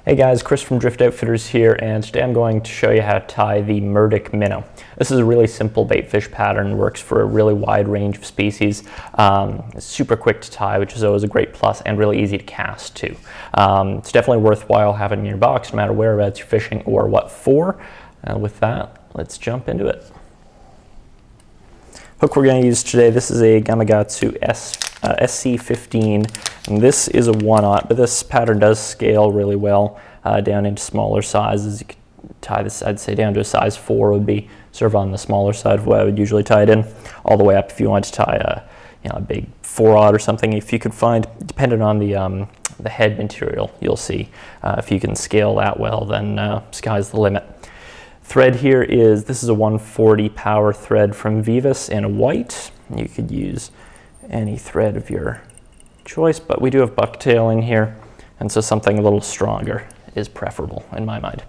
Hey guys, Chris from Drift Outfitters here, and today I'm going to show you how to tie the Murdich Minnow. This is a really simple baitfish pattern, works for a really wide range of species. It's super quick to tie, which is always a great plus, and really easy to cast too. It's definitely worthwhile having in your box, no matter whereabouts you're fishing or what for. With that, let's jump into it. Hook we're going to use today, this is a Gamakatsu SC15, and this is a 1/0, but this pattern does scale really well down into smaller sizes. You could tie this, I'd say, down to a size 4 would be sort of on the smaller side of what I would usually tie it in, all the way up if you wanted to tie a big 4/0 or something. If you could find, depending on the head material, you'll see if you can scale that well, then sky's the limit. Thread here is, this is a 140 power thread from Veevus in a white. You could use any thread of your choice, but we do have Bucktail in here, and so something a little stronger is preferable in my mind.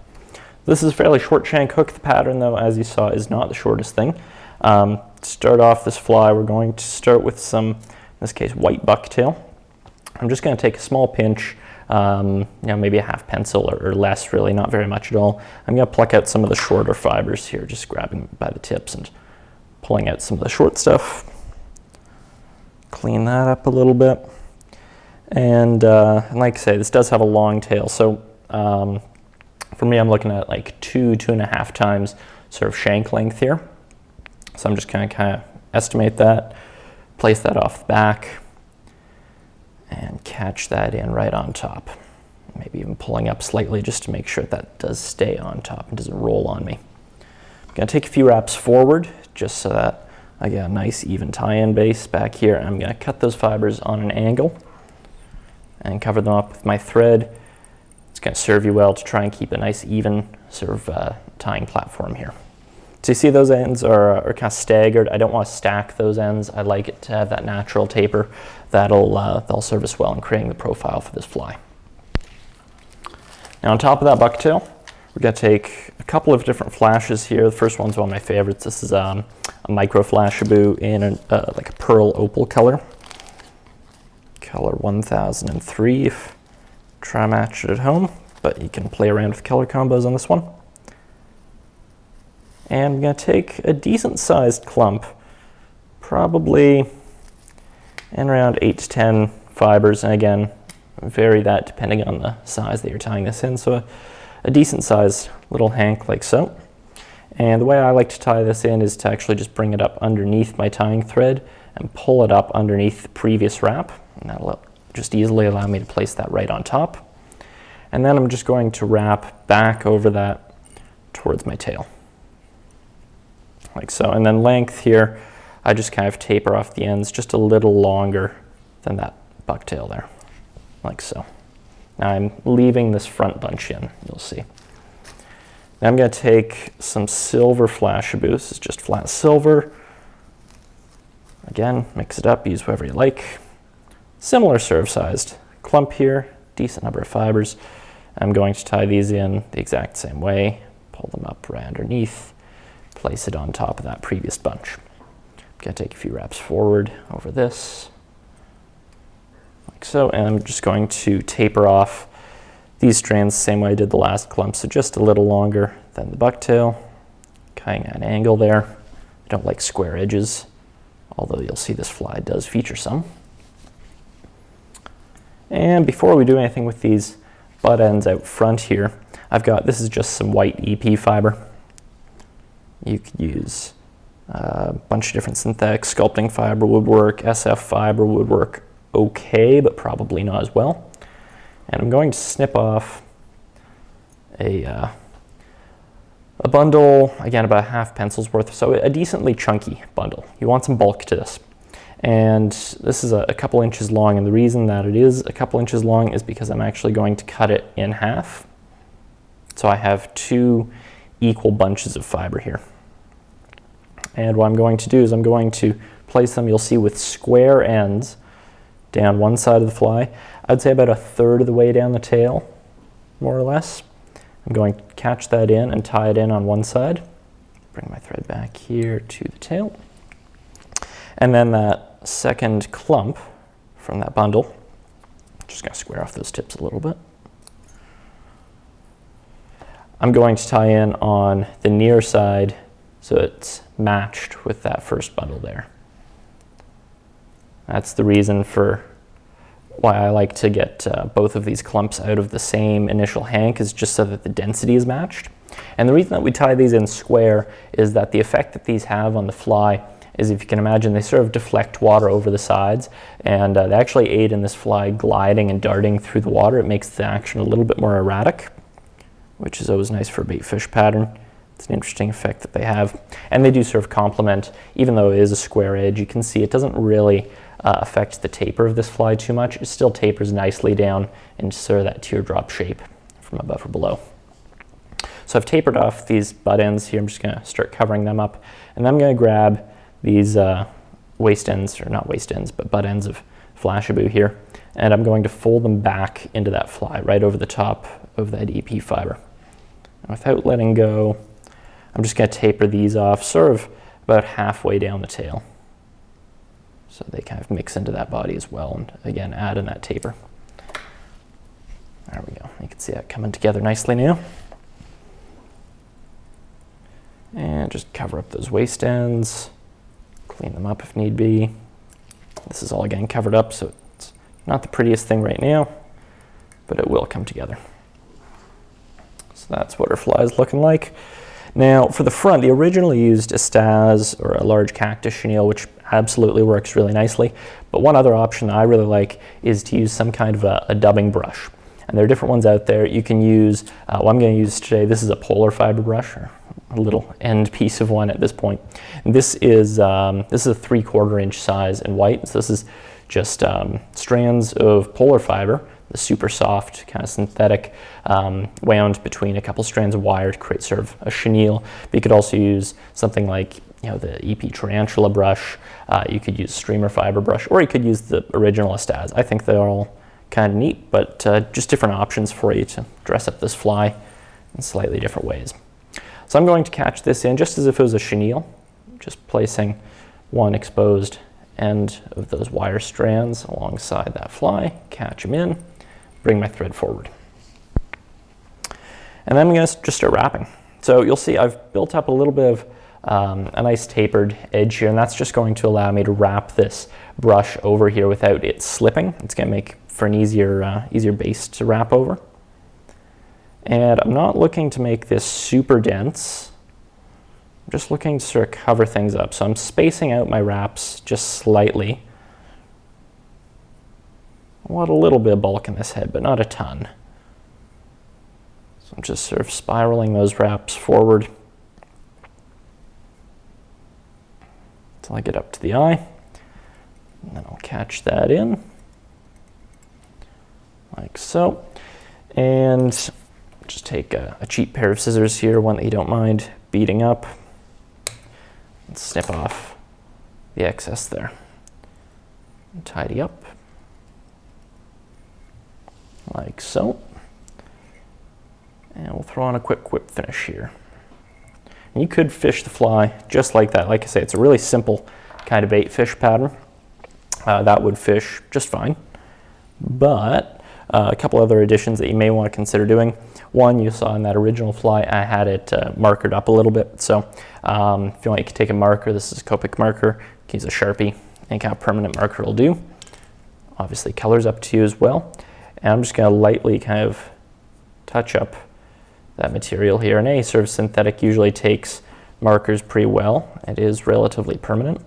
This is a fairly short shank hook. The pattern, though, as you saw, is not the shortest thing. To start off this fly, we're going to start with some, in this case, white Bucktail. I'm just going to take a small pinch, maybe a half pencil or less, really, not very much at all. I'm going to pluck out some of the shorter fibers here, just grabbing by the tips and pulling out some of the short stuff. Clean that up a little bit. And like I say, this does have a long tail, so for me, I'm looking at like 2.5 times sort of shank length here. So I'm just going to kind of estimate that, place that off the back, and catch that in right on top. Maybe even pulling up slightly just to make sure that does stay on top and doesn't roll on me. I'm going to take a few wraps forward just so that I get a nice even tie-in base back here. I'm going to cut those fibers on an angle and cover them up with my thread. It's going to serve you well to try and keep a nice even sort of tying platform here. So you see those ends are kind of staggered. I don't want to stack those ends. I like it to have that natural taper. That'll serve us well in creating the profile for this fly. Now on top of that bucktail, we're going to take a couple of different flashes here. The first one's one of my favorites. This is a micro Flashabou in like a pearl opal color. Color 1003. Try match it at home, but you can play around with color combos on this one. And I'm going to take a decent sized clump, probably in around 8 to 10 fibers, and again, vary that depending on the size that you're tying this in. So a decent sized little hank like so. And the way I like to tie this in is to actually just bring it up underneath my tying thread and pull it up underneath the previous wrap. And that'll just easily allow me to place that right on top. And then I'm just going to wrap back over that towards my tail. Like so. And then length here, I just kind of taper off the ends just a little longer than that bucktail there. Like so. Now I'm leaving this front bunch in, you'll see. Now I'm going to take some silver Flashabou. This is just flat silver. Again, mix it up, use whatever you like. Similar serve sized clump here, decent number of fibers. I'm going to tie these in the exact same way, pull them up right underneath, place it on top of that previous bunch. I'm going to take a few wraps forward over this, like so, and I'm just going to taper off these strands the same way I did the last clump, so just a little longer than the bucktail, kind of an angle there. I don't like square edges, although you'll see this fly does feature some. And before we do anything with these butt ends out front here, this is just some white EP fiber. You could use a bunch of different synthetics. Sculpting fiber would work, SF fiber would work okay, but probably not as well. And I'm going to snip off a bundle, again, about a half pencil's worth, so a decently chunky bundle. You want some bulk to this. And this is a couple inches long, and the reason that it is a couple inches long is because I'm actually going to cut it in half. So I have 2 equal bunches of fiber here. And what I'm going to do is I'm going to place them, you'll see, with square ends down one side of the fly. I'd say about 1/3 of the way down the tail, more or less. I'm going to catch that in and tie it in on one side. Bring my thread back here to the tail. And then that second clump from that bundle, just going to square off those tips a little bit. I'm going to tie in on the near side so it's matched with that first bundle there. That's the reason for why I like to get both of these clumps out of the same initial hank, is just so that the density is matched. And the reason that we tie these in square is that the effect that these have on the fly is, if you can imagine, they sort of deflect water over the sides, and they actually aid in this fly gliding and darting through the water. It makes the action a little bit more erratic, which is always nice for a baitfish pattern. It's an interesting effect that they have. And they do sort of complement, even though it is a square edge, you can see it doesn't really affect the taper of this fly too much. It still tapers nicely down into sort of that teardrop shape from above or below. So I've tapered off these butt ends here. I'm just going to start covering them up. And then I'm going to grab these waist ends, or not waist ends, but butt ends of Flashabou here. And I'm going to fold them back into that fly right over the top of that EP fiber. And without letting go, I'm just going to taper these off sort of about halfway down the tail, so they kind of mix into that body as well, and again add in that taper. There we go. You can see that coming together nicely now. And just cover up those waist ends, clean them up if need be. This is all again covered up, so it's not the prettiest thing right now, but it will come together. So that's what our fly is looking like. Now for the front, they originally used a staz or a large cactus chenille, which absolutely works really nicely. But one other option that I really like is to use some kind of a dubbing brush. And there are different ones out there. You can use, what I'm going to use today, this is a polar fiber brush, or a little end piece of one at this point. And this is a 3/4 inch size in white. So this is just strands of polar fiber, the super soft kind of synthetic, wound between a couple strands of wire to create sort of a chenille. But you could also use something like, you know, the EP tarantula brush. You could use streamer fiber brush, or you could use the original staz. I think they're all kind of neat, but just different options for you to dress up this fly in slightly different ways. So I'm going to catch this in just as if it was a chenille, just placing one exposed end of those wire strands alongside that fly, catch them in, bring my thread forward. And then I'm going to just start wrapping. So you'll see I've built up a little bit of a nice tapered edge here, and that's just going to allow me to wrap this brush over here without it slipping. It's going to make for an easier base to wrap over. And I'm not looking to make this super dense. I'm just looking to sort of cover things up. So I'm spacing out my wraps just slightly. I want a little bit of bulk in this head, but not a ton. So I'm just sort of spiraling those wraps forward until I get up to the eye. And then I'll catch that in, like so. And just take a cheap pair of scissors here, one that you don't mind beating up, and snip off the excess there. And tidy up, like so. And we'll throw on a quick whip finish here. And you could fish the fly just like that. Like I say, it's a really simple kind of bait fish pattern. That would fish just fine. But a couple other additions that you may want to consider doing. One, you saw in that original fly, I had it markered up a little bit. So if you want, you can take a marker. This is a Copic marker. You can use a Sharpie. Any kind of permanent marker will do. Obviously, color's up to you as well. And I'm just going to lightly kind of touch up that material here. And any sort of synthetic usually takes markers pretty well. It is relatively permanent.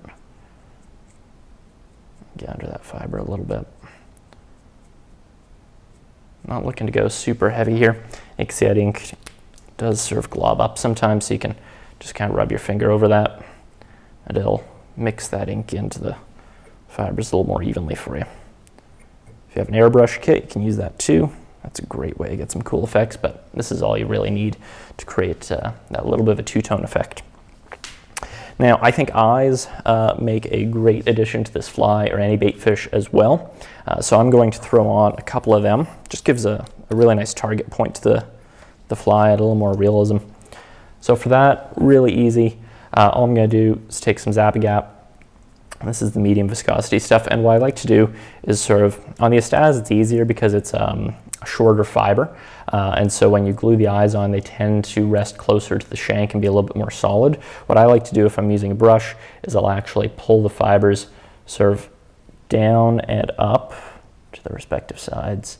Get under that fiber a little bit. Not looking to go super heavy here. You can see that ink does sort of glob up sometimes, so you can just kind of rub your finger over that, and it'll mix that ink into the fibers a little more evenly for you. If you have an airbrush kit, you can use that too. That's a great way to get some cool effects, but this is all you really need to create that little bit of a two-tone effect. Now, I think eyes make a great addition to this fly or any bait fish as well. So I'm going to throw on a couple of them. Just gives a really nice target point to the fly, add a little more realism. So for that, really easy. All I'm going to do is take some Zap-A-Gap. This is the medium viscosity stuff, and what I like to do is sort of, on the Astaz it's easier because it's shorter fiber, and so when you glue the eyes on, they tend to rest closer to the shank and be a little bit more solid. What I like to do if I'm using a brush is I'll actually pull the fibers sort of down and up to the respective sides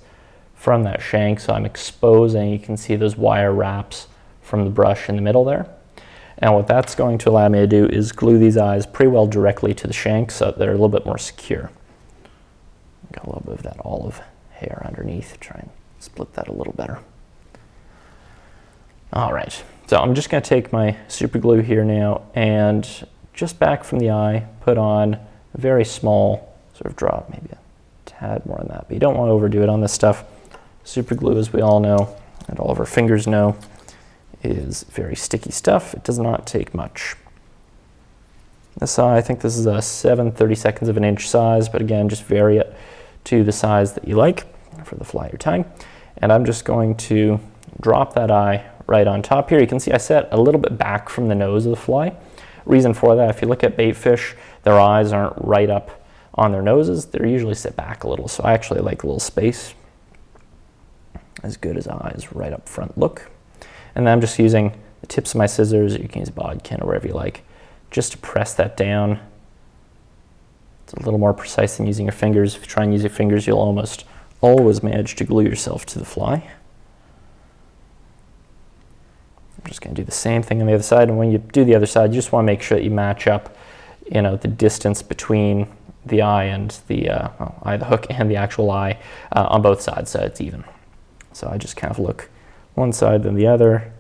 from that shank, so I'm exposing, you can see those wire wraps from the brush in the middle there. And what that's going to allow me to do is glue these eyes pretty well directly to the shank so that they're a little bit more secure. Got a little bit of that olive hair underneath, try and split that a little better. All right, so I'm just going to take my super glue here now and just back from the eye, put on a very small sort of drop, maybe a tad more than that, but you don't want to overdo it on this stuff. Super glue, as we all know, and all of our fingers know, is very sticky stuff. It does not take much. This eye, I think this is a 7/32 of an inch size, but again, just vary it to the size that you like for the fly you're tying. And I'm just going to drop that eye right on top here. You can see I set a little bit back from the nose of the fly. Reason for that, if you look at baitfish, their eyes aren't right up on their noses. They're usually set back a little, so I actually like a little space. As good as eyes right up front look. And then I'm just using the tips of my scissors, or you can use a bodkin or wherever you like, just to press that down. It's a little more precise than using your fingers. If you try and use your fingers, you'll almost always manage to glue yourself to the fly. I'm just going to do the same thing on the other side, and when you do the other side, you just want to make sure that you match up, you know, the distance between the eye and the the hook and the actual eye on both sides, so it's even. So I just kind of look one side then the other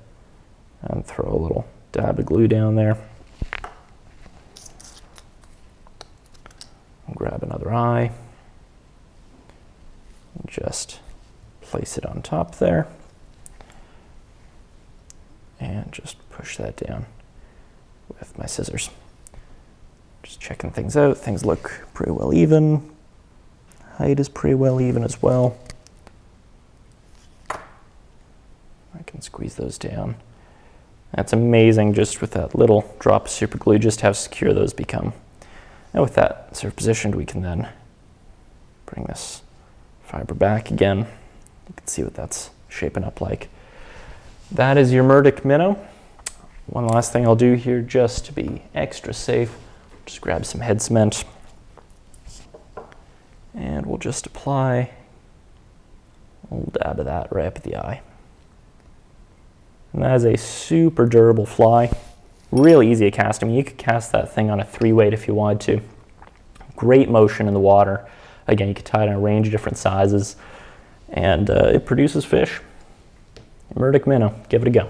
and throw a little dab of glue down there. Grab another eye and just place it on top there and just push that down with my scissors. Just checking things out. Things look pretty well even. Height is pretty well even as well. I can squeeze those down. That's amazing just with that little drop of super glue, just how secure those become. And with that sort of positioned, we can then bring this fiber back again. You can see what that's shaping up like. That is your Murdich Minnow. One last thing I'll do here just to be extra safe, just grab some head cement and we'll just apply a little dab of that right up at the eye. And that is a super durable fly. Really easy to cast. I mean, you could cast that thing on a 3-weight if you wanted to. Great motion in the water. Again, you could tie it in a range of different sizes, and it produces fish. Murdich Minnow, give it a go.